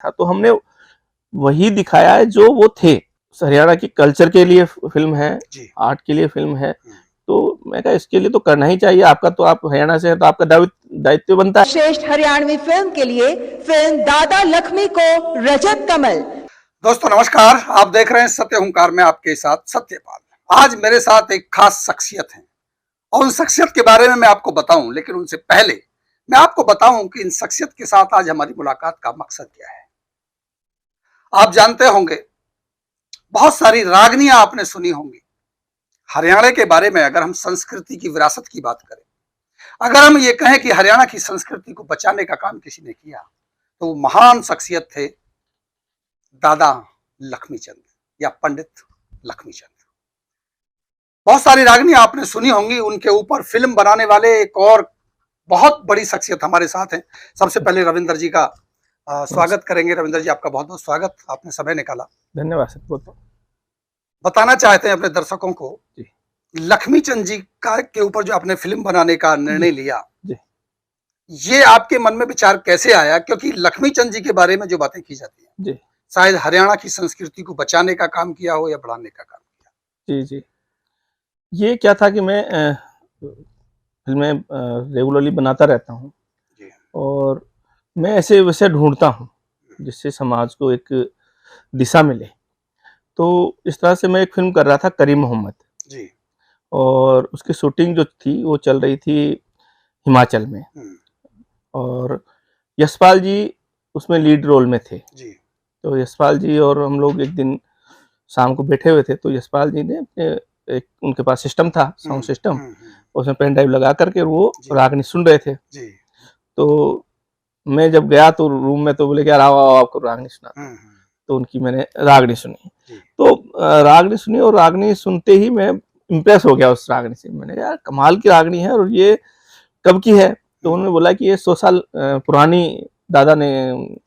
था, तो हमने वही दिखाया है जो वो थे। हरियाणा की कल्चर के लिए फ़िल्म है, आर्ट के लिए फ़िल्म है, तो मैं कहा इसके लिए तो करना ही चाहिए। आपका तो आप हरियाणा से हैं, तो आपका दायित्व बनता है। श्रेष्ठ हरियाणवी फिल्म के लिए फिल्म दादा लक्ष्मी को रजत कमल। दोस्तों नमस्कार, आप देख रहे हैं सत्य हुंकार में आपके साथ सत्यपाल। आज मेरे साथ एक खास शख्सियत है और उन शख्सियत के बारे में मैं आपको बताऊं, लेकिन उनसे पहले मैं आपको बताऊं कि इन शख्सियत के साथ आज हमारी मुलाकात का मकसद क्या है। आप जानते होंगे, बहुत सारी रागनियां आपने सुनी होंगी हरियाणा के बारे में। अगर हम संस्कृति की विरासत की बात करें, अगर हम ये कहें कि हरियाणा की संस्कृति को बचाने का काम किसी ने किया, तो वो महान शख्सियत थे दादा लक्ष्मीचंद या पंडित लक्ष्मीचंद। बहुत सारी रागनियां आपने सुनी होंगी, उनके ऊपर फिल्म बनाने वाले एक और बहुत बड़ी शख्सियत हमारे साथ हैं। सबसे पहले रविंदर जी का स्वागत करेंगे। रविंदर जी, आपका बहुत बहुत स्वागत, आपने समय निकाला। धन्यवाद सर। बहुत बताना चाहते हैं अपने दर्शकों को, लक्ष्मीचंद जी का के ऊपर जो आपने फिल्म बनाने का निर्णय लिया, ये आपके मन में विचार कैसे आया? क्योंकि लक्ष्मीचंद जी के बारे में जो बातें की जाती हैं, शायद हरियाणा की संस्कृति को बचाने का काम किया हो या बढ़ाने का काम किया। जी। ये क्या था कि मैं फिल्में रेगुलरली बनाता रहता हूँ और मैं ऐसे विषय ढूंढता हूँ जिससे समाज को एक दिशा मिले। तो इस तरह से मैं एक फिल्म कर रहा था, करीम मोहम्मद जी, और उसकी शूटिंग जो थी वो चल रही थी हिमाचल में, और यशपाल जी उसमें लीड रोल में थे जी। तो यशपाल जी और हम लोग एक दिन शाम को बैठे हुए थे, तो यशपाल जी ने एक उनके पास सिस्टम था, साउंड सिस्टम, उसमें पेन ड्राइव लगा करके वो रागनी सुन रहे थे जी। तो मैं जब गया तो रूम में, तो बोले कि यार आओ आपको रागनी सुना। तो उनकी मैंने रागनी सुनी, तो रागनी सुनी, और रागनी सुनते ही मैं इम्प्रेस हो गया उस रागनी से। मैंने कहा यार कमाल की रागनी है, और ये कब की है? तो उन्होंने बोला कि ये 100 साल पुरानी दादा ने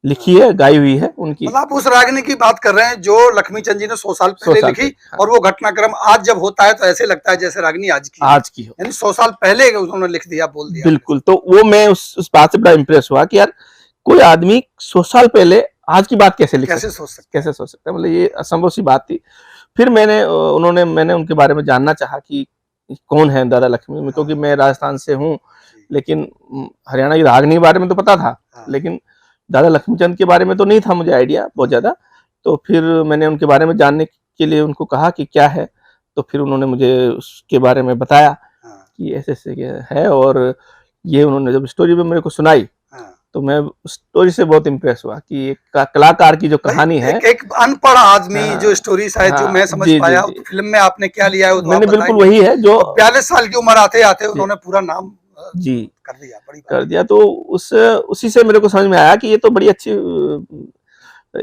लिखी है, गाई हुई है उनकी। मतलब आप उस रागनी की बात कर रहे हैं जो लक्ष्मीचंद जी ने 100 साल पहले लिखी, हाँ। और वो घटनाक्रम आज जब होता है तो ऐसे लगता है जैसे रागनी आज की हो, यानी 100 साल पहले उन्होंने लिख दिया, बोल दिया। बिल्कुल। तो वो मैं उस बात से बड़ा इम्प्रेस हुआ कि यार कोई आदमी 100 साल पहले आज की बात कैसे सोच सकता है, मतलब ये असंभव सी बात थी। फिर मैंने उनके बारे में जानना चाहा कि कौन है दादा लक्ष्मी, क्योंकि मैं राजस्थान से हूँ, लेकिन हरियाणा की रागनी के बारे में तो पता था, लेकिन दादा लक्ष्मीचंद के बारे में तो नहीं था मुझे आइडिया बहुत ज़्यादा। तो फिर मैंने उनके बारे में जानने के लिए उनको कहा कि क्या है, तो फिर उन्होंने मुझे उसके बारे में बताया कि ऐसे है, और ये उन्होंने जब स्टोरी में मेरे को सुनाई, तो मैं उस स्टोरी से बहुत इम्प्रेस हुआ कि एक कलाकार की जो कहानी है, एक अनपढ़ आदमी जो स्टोरी शायद जो मैं समझ पाया, तो फिल्म में आपने क्या लिया है? मैंने बिल्कुल वही है जो 42 साल की उम्र आते आते उन्होंने पूरा नाम जी कर दिया। तो उसी से मेरे को समझ में आया कि ये तो बड़ी अच्छी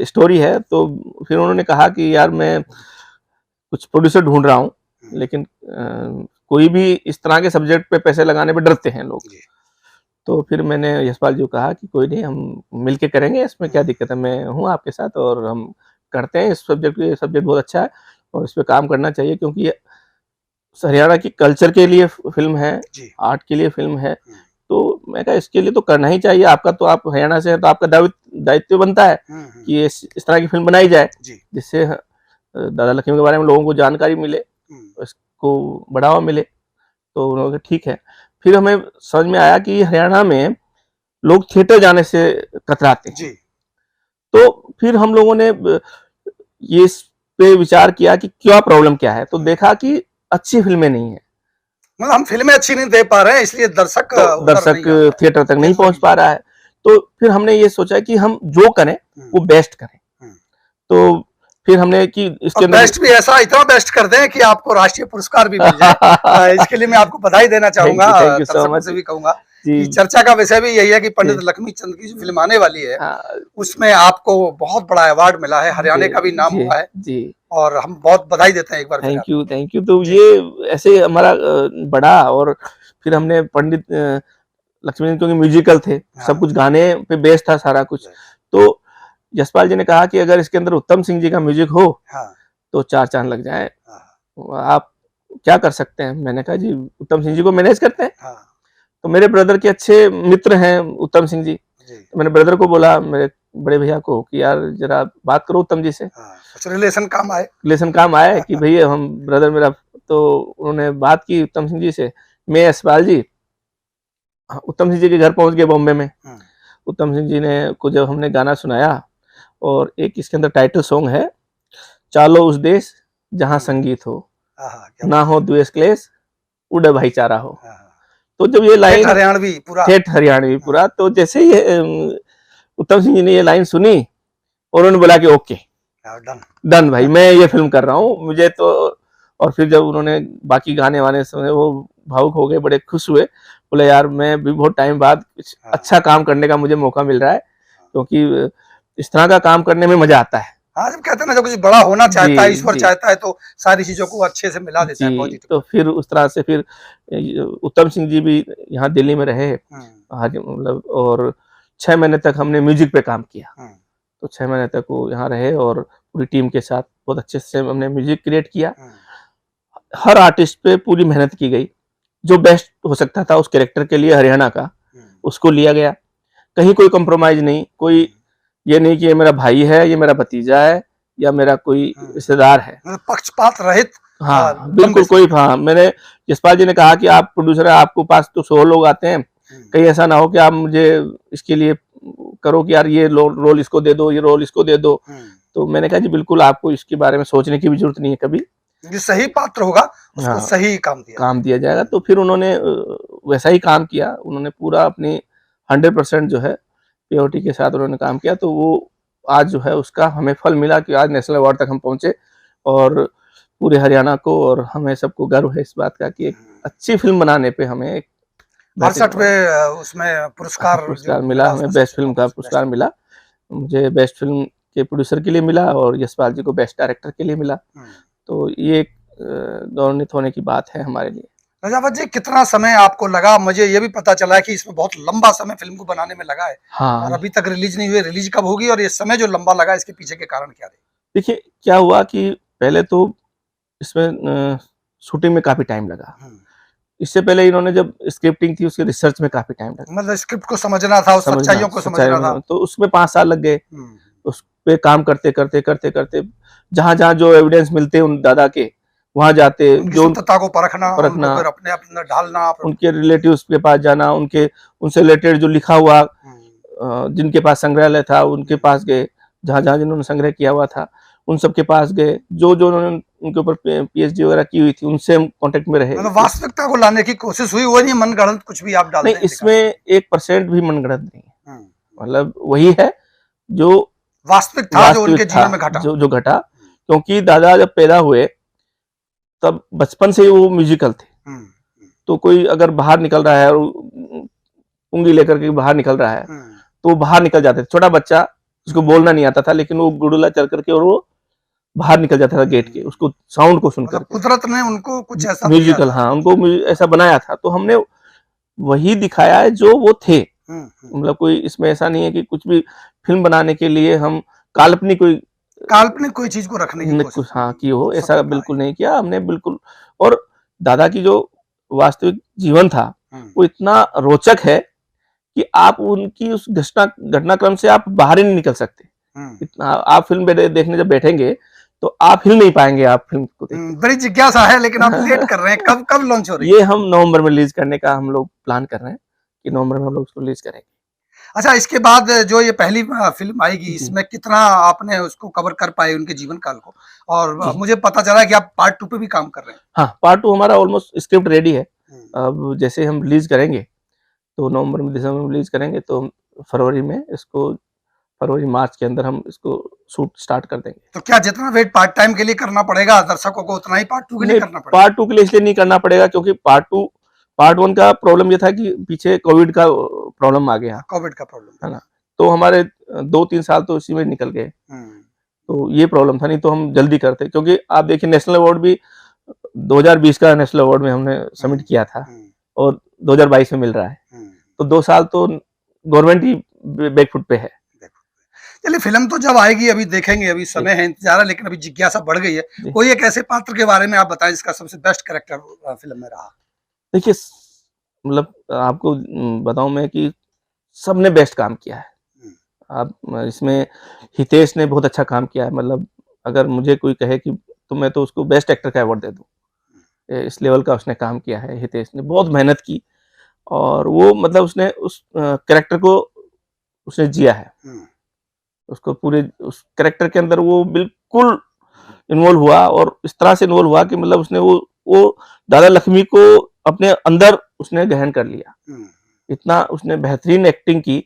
स्टोरी है। तो फिर उन्होंने कहा कि यार मैं कुछ प्रोड्यूसर ढूंढ रहा हूँ, लेकिन कोई भी इस तरह के सब्जेक्ट पे पैसे लगाने पे डरते हैं लोग। तो फिर मैंने यशपाल जी को कहा कि कोई नहीं, हम मिलके करेंगे, इसमें क्या दिक्कत है, मैं हूँ आपके साथ और हम करते हैं इस सब्जेक्ट पे। ये सब्जेक्ट बहुत अच्छा है और इस पे काम करना चाहिए, क्योंकि ये हरियाणा की कल्चर के लिए फिल्म है, आर्ट के लिए फिल्म है। तो मैं कहा इसके लिए तो करना ही चाहिए। आपका तो, आप हरियाणा से हैं, तो आपका दायित्व बनता है कि इस तरह की फिल्म बनाई जाए, जिससे दादा लक्ष्मी के बारे में लोगों को जानकारी मिले, इसको बढ़ावा मिले। तो उन्होंने कहा ठीक है। फिर हमें समझ में आया कि हरियाणा में लोग थिएटर जाने से कतराते हैं, तो फिर हम लोगों ने ये इस पे विचार किया कि क्या प्रॉब्लम क्या है। तो देखा कि अच्छी फिल्में नहीं है, मतलब हम फिल्में अच्छी नहीं दे पा रहे हैं, इसलिए दर्शक थिएटर तक नहीं पहुंच पा रहा है। तो फिर हमने ये सोचा कि हम जो करें वो बेस्ट करें। तो फिर हमने कि इसके बेस्ट भी ऐसा, इतना बेस्ट कर दें कि आपको राष्ट्रीय पुरस्कार भी मिल जाए। इसके लिए मैं आपको बधाई देना चाहूंगा, दर्शकों से भी कहूंगा कि चर्चा का विषय भी यही है कि पंडित लक्ष्मीचंद की जो फिल्म आने वाली है, उसमें आपको बहुत बड़ा अवार्ड मिला है, हरियाणा का भी नाम हुआ है जी, और हम बहुत बधाई देते हैं एक बार। Thank you. तो ये ऐसे हमारा बढ़ा, और फिर हमने पंडित लक्ष्मीचंद, क्योंकि म्यूजिकल थे, सब कुछ गाने पे बेस्ड था सारा कुछ। तो यशपाल जी ने कहा कि अगर इसके अंदर उत्तम सिंह जी का म्यूजिक हो तो 4 चांद लग जाए, आप क्या कर सकते हैं? मैंने कहा जी उत्तम सिंह जी को मैनेज करते हैं। तो मेरे ब्रदर के अच्छे मित्र हैं उत्तम सिंह जी, तो मैंने ब्रदर को बोला, मेरे बड़े भैया को कि यार जरा बात करो उत्तम जी से, कुछ रिलेशन काम आए। रिलेशन काम आया कि भैया हम ब्रदर मेरा। तो उन्होंने बात की उत्तम सिंह जी से, मैं यशपाल जी उत्तम सिंह जी के घर पहुंच गए बॉम्बे में। उत्तम सिंह जी ने को जब हमने गाना सुनाया, और एक इसके अंदर टाइटल सॉन्ग है, चालो उस देश जहां संगीत हो, ना हो द्वेष क्लेश, उड़े भाईचारा हो। तो जब ये लाइन हरियाणवी पूरा, ठेठ हरियाणवी पूरा, तो जैसे ही उत्तम सिंह जी ने ये लाइन सुनी और उन्होंने बोला कि ओके डन भाई, मैं ये फिल्म कर रहा हूँ मुझे तो। और फिर जब उन्होंने बाकी गाने वाने सुने, वो भावुक हो गए, बड़े खुश हुए, बोले यार मैं भी बहुत टाइम बाद कुछ अच्छा काम करने का मुझे मौका मिल रहा है, क्योंकि इस तरह का काम करने में मजा आता है। हाँ, जब कहते हैं ना, जब कुछ बड़ा होना चाहता है, ईश्वर चाहता है, तो सारी चीजों को अच्छे से मिला देता है पॉजिटिव। तो फिर उस तरह से फिर उत्तम सिंह जी भी यहाँ दिल्ली में रहे, मतलब, और 6 महीने तक हमने म्यूजिक पे काम किया। तो 6 महीने तक वो यहाँ रहे और पूरी टीम के साथ बहुत अच्छे से हमने म्यूजिक क्रिएट किया। हर आर्टिस्ट पे पूरी मेहनत की गई, जो बेस्ट हो सकता था उस कैरेक्टर के लिए हरियाणा का, उसको लिया गया। कहीं कोई कॉम्प्रोमाइज नहीं, कोई ये नहीं कि ये मेरा भाई है, ये मेरा भतीजा है, या मेरा कोई रिश्तेदार है, पक्षपात रहित। हाँ बिल्कुल कोई। हाँ, मैंने यशपाल जी ने कहा कि आप प्रोड्यूसर है, आपको पास तो 100 लोग आते हैं, कहीं ऐसा ना हो कि आप मुझे इसके लिए करो कि यार ये रोल इसको दे दो, ये रोल इसको दे दो। तो मैंने कहा जी बिल्कुल, आपको इसके बारे में सोचने की भी जरूरत नहीं है कभी, जो सही पात्र होगा उसको सही काम दिया जाएगा। तो फिर उन्होंने वैसा ही काम किया, उन्होंने पूरा अपनी 100% जो है प्योरिटी के साथ उन्होंने काम किया। तो वो आज जो है उसका हमें फल मिला कि आज नेशनल अवार्ड तक हम पहुंचे, और पूरे हरियाणा को और हमें सबको गर्व है इस बात का कि एक अच्छी फिल्म बनाने पे हमें 62वें उसमें पुरस्कार मिला, हमें बेस्ट फिल्म का पुरस्कार मिला। मुझे बेस्ट फिल्म के प्रोड्यूसर के लिए मिला और यशपाल जी को बेस्ट डायरेक्टर के लिए मिला। तो ये एक गौरवान्वित होने की बात है हमारे लिए। रजावत जी, कितना समय आपको लगा? मुझे ये भी पता चला है कि इसमें बहुत लंबा समय फिल्म को बनाने में लगा है। हाँ, और अभी तक रिलीज नहीं हुई, रिलीज कब होगी? और ये समय जो लंबा लगा, इसके पीछे के कारण क्या रहे? देखिए क्या हुआ कि पहले तो इसमें शूटिंग में काफी टाइम लगा। इससे पहले इन्होंने जब स्क्रिप्टिंग थी उसके रिसर्च में काफी टाइम लगा, मतलब स्क्रिप्ट को समझना था, उस सच्चाइयों को समझना था, तो उसमें 5 साल लग गए। उस पे काम करते करते जहां जहां जो एविडेंस मिलते उन दादा के, वहां जाते, जो शुद्धता को परखना, फिर अपने अपने ढालना, उनके रिलेटिव्स के पास जाना, उनसे रिलेटेड जो लिखा हुआ, जिनके पास संग्रहालय था उनके पास गए, जहां जहां जिन्होंने संग्रह किया हुआ था उन सब के पास गए, जो जो उन्होंने उनके ऊपर पीएचडी वगैरह की हुई थी उनसे हम कांटेक्ट में रहे। मतलब वास्तविकता को लाने की कोशिश हुई, वो नहीं मनगढ़ंत कुछ भी आप डाल नहीं, इसमें 1% भी मनगढ़ंत नहीं है। मतलब वही है जो वास्तविक था, जो उनके जीवन में घटा, जो घटा। क्योंकि दादा जब पैदा हुए तब बचपन से ही वो म्यूजिकल थे। तो कोई अगर बाहर निकल रहा है और उंगली लेकर के बाहर निकल रहा है तो वो बाहर निकल जाते थे। छोटा बच्चा, उसको बोलना नहीं आता था, लेकिन वो गुडुला चल करके और वो बाहर निकल जाता था गेट के, उसको साउंड को सुनकर। कुदरत ने उनको कुछ ऐसा म्यूजिकल, हाँ, उनको ऐसा बनाया था। तो हमने वही दिखाया है जो वो थे। मतलब कोई इसमें ऐसा नहीं है कि कुछ भी फिल्म बनाने के लिए हम काल्पनिक कोई चीज को रखने की कोशिश, हाँ, की हो, ऐसा बिल्कुल नहीं किया हमने, बिल्कुल। और दादा की जो वास्तविक जीवन था वो इतना रोचक है कि आप उनकी उस घटनाक्रम से आप बाहर ही नहीं निकल सकते। इतना आप फिल्म देखने जब बैठेंगे तो आप हिल नहीं पाएंगे। आप फिल्म को बड़ी जिज्ञासा है, लेकिन आप लेट कर रहे हैं। कब लॉन्च हो रही है? ये हम नवंबर में रिलीज करने का हम लोग प्लान कर रहे हैं कि नवंबर में हम लोग उसको रिलीज करेंगे। अच्छा, इसके बाद जो ये पहली फिल्म आएगी, इसमें कितना आपने उसको कवर कर पाए उनके जीवन काल को? और मुझे पता चला कि आप पार्ट 2 पे भी काम कर रहे हैं। हाँ, पार्ट 2 हमारा ऑलमोस्ट स्क्रिप्ट रेडी है। अब जैसे हम रिलीज करेंगे तो नवंबर में, दिसंबर में रिलीज करेंगे, तो फरवरी मार्च के अंदर हम इसको शूट स्टार्ट कर देंगे। तो क्या जितना वेट पार्ट टाइम के लिए करना पड़ेगा दर्शकों को, उतना ही पार्ट 2 के लिए करना पड़ेगा? पार्ट 2 के लिए इसलिए नहीं करना पड़ेगा क्योंकि पार्ट 1 का प्रॉब्लम ये था कि पीछे कोविड का प्रॉब्लम आ गया। कोविड का प्रॉब्लम है ना, तो हमारे 2-3 साल तो इसी में निकल गए। तो ये प्रॉब्लम था, नहीं तो हम जल्दी करते। क्योंकि आप देखिए, नेशनल अवार्ड भी 2020 का नेशनल अवार्ड में हमने सबमिट किया था और 2022 में मिल रहा है। तो 2 साल तो गवर्नमेंट ही बैकफुट पे है। चलिए, फिल्म तो जब आएगी अभी देखेंगे, अभी समय है, इंतजार है, लेकिन अभी जिज्ञासा बढ़ गई है। कोई एक ऐसे पात्र के बारे में आप बताएं जिसका सबसे बेस्ट कैरेक्टर फिल्म में रहा? देखिए, मतलब आपको बताऊं मैं कि सबने बेस्ट काम किया है। आप इसमें हितेश ने बहुत अच्छा काम किया है, मतलब अगर मुझे कोई कहे कि तो मैं तो उसको बेस्ट एक्टर का अवार्ड दे दूँ। इस लेवल का उसने काम किया है, हितेश ने बहुत मेहनत की और वो मतलब उसने उस कैरेक्टर को उसने जिया है। उसको पूरे उस कैरेक्टर के अंदर वो बिल्कुल इन्वॉल्व हुआ और इस तरह से इन्वॉल्व हुआ कि मतलब उसने वो दादा लक्ष्मी को अपने अंदर उसने ग्रहण कर लिया। इतना उसने बेहतरीन एक्टिंग की।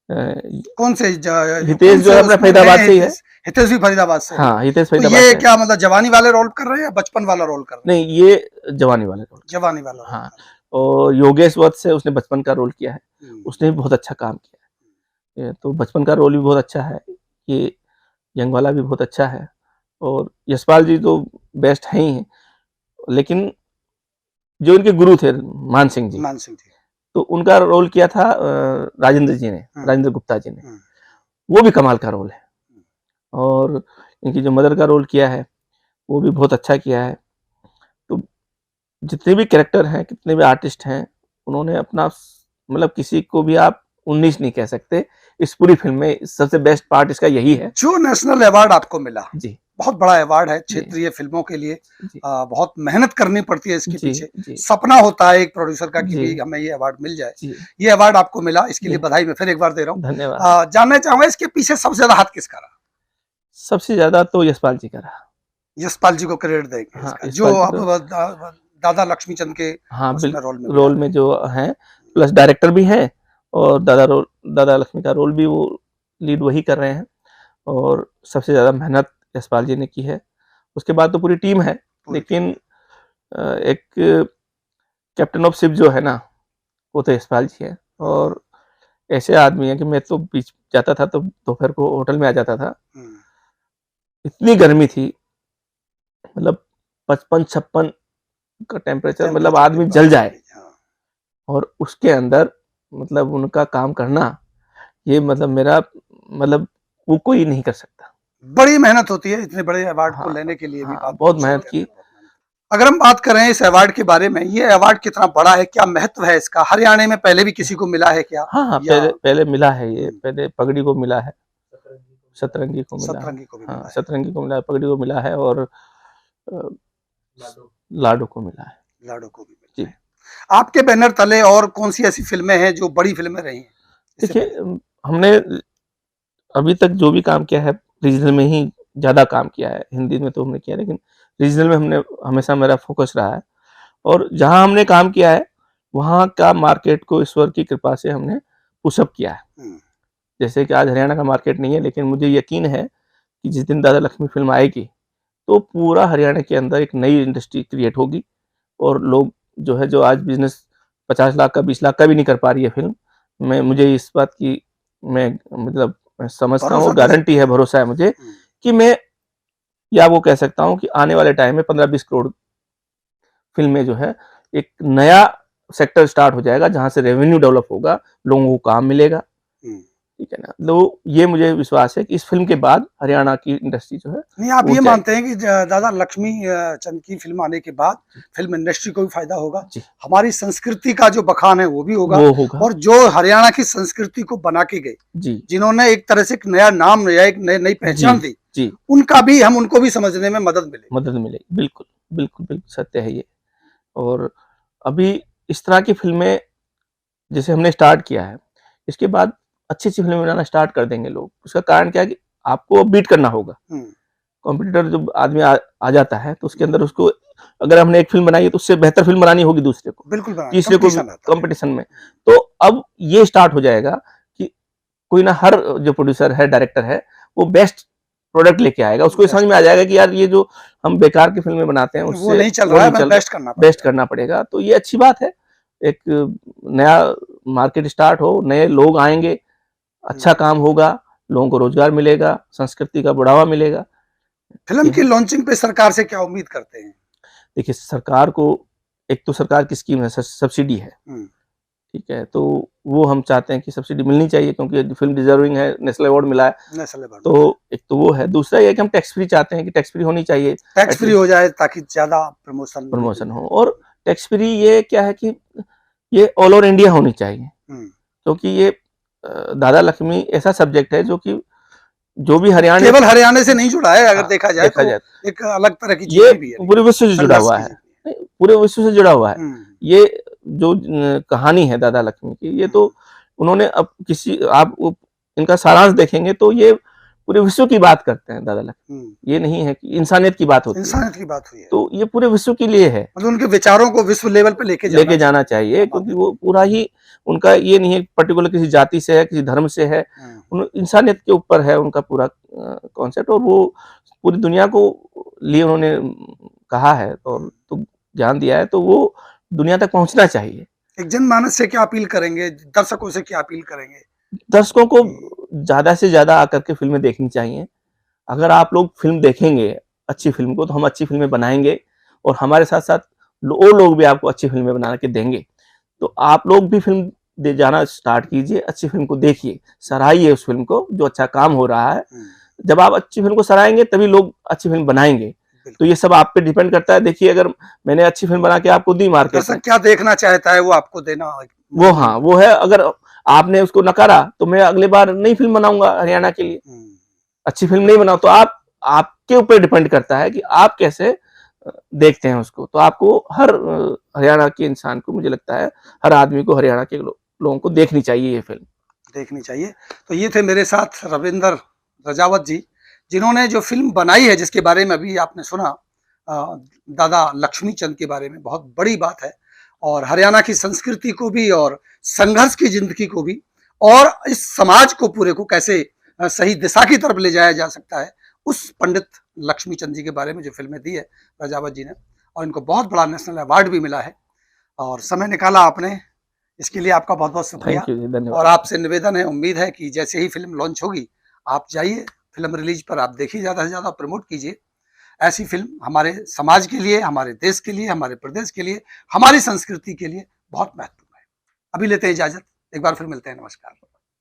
कौन से हितेश जो है अपना फरीदाबाद से ही है। हितेश भी फरीदाबाद से है। हाँ, हितेश तो फरीदाबाद ये से है। क्या मतलब जवानी वाले रोल कर रहे हैं या बचपन वाला रोल कर रहे हैं? नहीं, ये जवानी वाले रोल। जवानी वाला रोल। हाँ, और योगेश वत्स से उसने बचपन का रोल किया है। उसने भी बहुत अच्छा काम किया है। ये तो बचपन का रोल भी बहुत अच्छा है। ये यंग वाला भी बहुत अच्छा है और यशपाल जी तो बेस्ट हैं ही, लेकिन जो इनके गुरु थे मान सिंह जी, मान सिंह जी, तो उनका रोल किया था राजेंद्र जी ने, राजेंद्र गुप्ता जी ने। वो भी कमाल का रोल है और इनकी जो मदर का रोल किया है वो भी बहुत अच्छा किया है। तो जितने भी कैरेक्टर हैं, कितने भी आर्टिस्ट हैं, उन्होंने अपना मतलब किसी को भी आप 19 नहीं कह सकते। इस पूरी फिल्म में सबसे बेस्ट पार्ट इसका यही है। जो नेशनल अवार्ड आपको मिला, जी, बहुत बड़ा अवार्ड है क्षेत्रीय फिल्मों के लिए। जी, बहुत मेहनत करनी पड़ती है इसके जी, पीछे। जी, सपना होता है एक प्रोड्यूसर का कि जी, भी हमें ये अवार्ड मिल जाए। जी, ये अवार्ड आपको मिला, इसके लिए जी, बधाई मैं फिर एक बार दे रहा हूँ। धन्यवाद। जानना चाहूंगा इसके पीछे सबसे ज्यादा हाथ किसका रहा? सबसे ज़्यादा तो यशपाल जी का रहा। यशपाल जी को क्रेडिट देंगे हाँ, इसका, जो यशपाल जी अब को। दादा लक्ष्मीचंद के हाँ, उसमें रोल में भी आ रोल रहे में जो हैं, प्लस डायरेक्टर भी हैं और दादा लक्ष्मी का रोल भी वो लीड वही कर रहे हैं और सबसे ज़्यादा मेहनत यशपाल जी ने की है। उसके बाद तो पूरी टीम है, पूरी लेकिन एक कैप्टन ऑफ शिप जो है ना, वो तो यशपाल जी हैं और ऐसे आदमी हैं कि मैं तो बीच जाता था तो दोपहर को होटल में आ जाता था। हम्म, इतनी गर्मी थी, मतलब 55-56 का टेम्परेचर, मतलब टेम्परेचर के आदमी जल बावजूद जाए भी, हाँ। और उसके अंदर मतलब उनका काम करना, ये मतलब मेरा मतलब वो कोई नहीं कर सकता। बड़ी मेहनत होती है इतने बड़े अवार्ड को हाँ, लेने के लिए भी, हाँ, बात बहुत बिल्कुल सही मेहनत कह रहे की। हैं, बहुत मेहनत। अगर हम बात करें इस अवार्ड के बारे में, ये अवार्ड कितना बड़ा है, क्या महत्व है इसका? हरियाणा में पहले भी किसी को मिला है क्या? हाँ, हाँ, या पहले मिला है ये, पहले पगड़ी को मिला है, सतरंगी को मिला है। सतरंगी को भी हाँ, मिला है, सतरंगी को मिला है, पगड़ी को मिला है और लाडो को मिला है। लाडो को भी मिला जी, है। आपके बैनर तले और कौन सी ऐसी फिल्में हैं जो बड़ी फिल्में रही हैं इससे देखिए पहले? हमने अभी तक जो भी काम किया है, रीजनल में ही ज़्यादा काम किया है। हिंदी में तो हमने किया, लेकिन रीजनल में हमने हमेशा मेरा फोकस रहा है और जहाँ हमने काम किया है, वहाँ का मार्केट को ईश्वर की कृपा से हमने पुशअप किया है। हम्म, जैसे कि आज हरियाणा का मार्केट नहीं है, लेकिन मुझे यकीन है कि जिस दिन दादा लक्ष्मी फिल्म आएगी, तो पूरा हरियाणा के अंदर एक नई इंडस्ट्री क्रिएट होगी और लोग जो है, जो आज बिज़नेस 50 लाख का, 20 लाख का भी नहीं कर पा रही है फिल्म, मुझे इस बात की मैं मतलब मैं समझता हूँ भरोसा और दे गारंटी सकते है, हैं। भरोसा है मुझे कि मैं या वो कह सकता हूँ कि आने वाले टाइम में 15-20 करोड़ फ़िल्में जो है, एक नया सेक्टर स्टार्ट हो जाएगा, जहाँ से रेवेन्यू डेवलप होगा, लोगों को काम मिलेगा, हम्म। ठीक है ना? तो ये मुझे विश्वास है कि इस फ़िल्म के बाद हरियाणा की इंडस्ट्री जो है, नहीं, आप वो ये ऊँचाई। मानते हैं कि दादा लक्ष्मी चंद की फिल्म आने के बाद फिल्म इंडस्ट्री को भी फायदा होगा, जी, हमारी संस्कृति का जो बखान है वो भी होगा, वो होगा। और जो हरियाणा की संस्कृति को बना के गए, जी, जिन्होंने एक तरह से एक नया नाम या एक नई जी, पहचान दी, जी, उनका भी उनको भी समझने में मदद मिलेगी। मदद मिलेगी। बिल्कुल, बिल्कुल, बिल्कुल सत्य है ये। और अभी इस तरह की फ़िल्में जैसे हमने स्टार्ट किया है, इसके बाद अच्छी-अच्छी फ़िल्में बनाना स्टार्ट कर देंगे लोग। उसका कारण क्या है कि आपको बीट करना होगा। हम्म, कॉम्पिटिटर जब आदमी आ जाता है, तो उसके अंदर उसको, अगर हमने एक फ़िल्म बनाई है, तो उससे बेहतर फ़िल्म बनानी होगी दूसरे को, बिल्कुल बना, तीसरे को भी कंपटीशन आता है। कॉम्पिटिशन में। तो अब ये स्टार्ट हो जाएगा कि कोई ना, हर जो प्रोड्यूसर है, डायरेक्टर है, वो बेस्ट प्रोडक्ट लेके आएगा। उसको ये समझ बेस्ट, में आ जाएगा कि यार ये जो हम बेकार की फ़िल्में बनाते हैं, वो उससे नहीं चल वो रहा है, नहीं हमें चल रहा, बेस्ट करना बेस्ट पड़ेगा। करना पड़ेगा। तो ये अच्छी बात है। एक नया मार्केट स्टार्ट हो, नए लोग आएँगे, अच्छा हम्म। काम होगा, लोगों को रोज़गार मिलेगा, संस्कृति का बढ़ावा मिलेगा। फिल्म ये की है। लॉन्चिंग पे सरकार से क्या उम्मीद करते हैं? देखिए, सरकार को एक तो सरकार की स्कीम है, सब्सिडी है, हम्म, ठीक है? तो वो हम चाहते हैं कि सब्सिडी मिलनी चाहिए, क्योंकि फ़िल्म डिज़र्विंग है, नेशनल अवार्ड मिला है। नेशनल अवार्ड तो मिला है। एक तो वो है, दूसरा ये है कि हम टैक्स फ्री चाहते हैं कि टैक्स फ्री होनी चाहिए, टैक्स फ्री एटलीस्ट हो जाए ताकि ज्यादा प्रमोशन प्रमोशन हो। और टैक्स फ्री ये क्या है कि ये ऑल ओवर इंडिया होनी चाहिए, हम्म, क्योंकि ये दादा लक्ष्मी ऐसा सब्जेक्ट है जो कि जो भी हरियाणा केवल हरियाणा से नहीं जुड़ा है, अगर हाँ, देखा जाए देखा तो जाए एक अलग तरह की ये चीजें भी है, पूरे विश्व से जुड़ा संघर्ष हुआ की है, चीजें। नहीं, पूरे विश्व से जुड़ा हुआ है। हम्म, ये जो कहानी है दादा लक्ष्मी की, ये तो उन्होंने अब किसी आप इनका सारांश देखेंगे तो ये पूरे विश्व की बात करते हैं दादा लक्ष्मी। हम्म, ये नहीं है कि इंसानियत की बात होती है, इंसानियत की बात हुई है, तो ये पूरे विश्व के लिए है, मतलब उनके विचारों को विश्व लेवल पे लेके लेके जाना जाना चाहिए। चाहिए, क्योंकि वो पूरा ही उनका ये नहीं है पर्टिकुलर किसी जाति से है, किसी धर्म से है, इंसानियत के ऊपर है उनका पूरा कॉन्सेप्ट, और वो पूरी दुनिया को लिए उन्होंने कहा है और तो ज्ञान दिया है, तो वो दुनिया तक पहुंचना चाहिए। एक जनमानस से क्या अपील करेंगे, दर्शकों से क्या अपील करेंगे? दर्शकों को ज्यादा से ज्यादा आकर के फिल्में देखनी चाहिए। अगर आप लोग फिल्म देखेंगे अच्छी फिल्म को, तो हम अच्छी फिल्में बनाएंगे और हमारे साथ साथ और लोग भी आपको अच्छी फिल्में बना के देंगे। तो आप लोग भी फिल्म दे जाना स्टार्ट कीजिए, अच्छी फिल्म को देखिए, सराहिए उस फिल्म को जो अच्छा काम हो रहा है। जब आप अच्छी फिल्म को सराहेंगे तभी लोग अच्छी फिल्म बनाएंगे। तो ये सब आप पे डिपेंड करता है। देखिए, अगर मैंने अच्छी फिल्म बना के आपको दी मार्केट में, दर्शक क्या देखना चाहता है वो आपको देना वो हाँ वो है, अगर आपने उसको नकारा तो मैं अगली बार नई फिल्म बनाऊंगा हरियाणा के लिए। अच्छी फिल्म नहीं बनाओ तो आपके ऊपर डिपेंड करता है कि आप कैसे देखते हैं उसको। तो आपको हर हरियाणा के इंसान को, मुझे लगता है हर आदमी को हरियाणा के लोगों को देखनी चाहिए ये फिल्म, देखनी चाहिए। तो ये थे मेरे साथ रविंदर रजावत जी, जिन्होंने जो फिल्म बनाई है, जिसके बारे में अभी आपने सुना, दादा लक्ष्मी चंद के बारे में, बहुत बड़ी बात है, और हरियाणा की संस्कृति को भी और संघर्ष की जिंदगी को भी और इस समाज को पूरे को कैसे सही दिशा की तरफ ले जाया जा सकता है, उस पंडित लक्ष्मी चंद जी के बारे में जो फिल्में दी है रजावत जी ने, और इनको बहुत बड़ा नेशनल अवार्ड भी मिला है, और समय निकाला आपने, इसके लिए आपका बहुत बहुत शुक्रिया। थैंक यू जी, धन्यवाद। और आपसे निवेदन है, उम्मीद है कि जैसे ही फिल्म लॉन्च होगी आप जाइए, फिल्म रिलीज पर आप देखिए, ज़्यादा से ज़्यादा प्रमोट कीजिए। ऐसी फिल्म हमारे समाज के लिए, हमारे देश के लिए, हमारे प्रदेश के लिए, हमारी संस्कृति के लिए बहुत महत्वपूर्ण है। अभी लेते हैं इजाजत, एक बार फिर मिलते हैं, नमस्कार।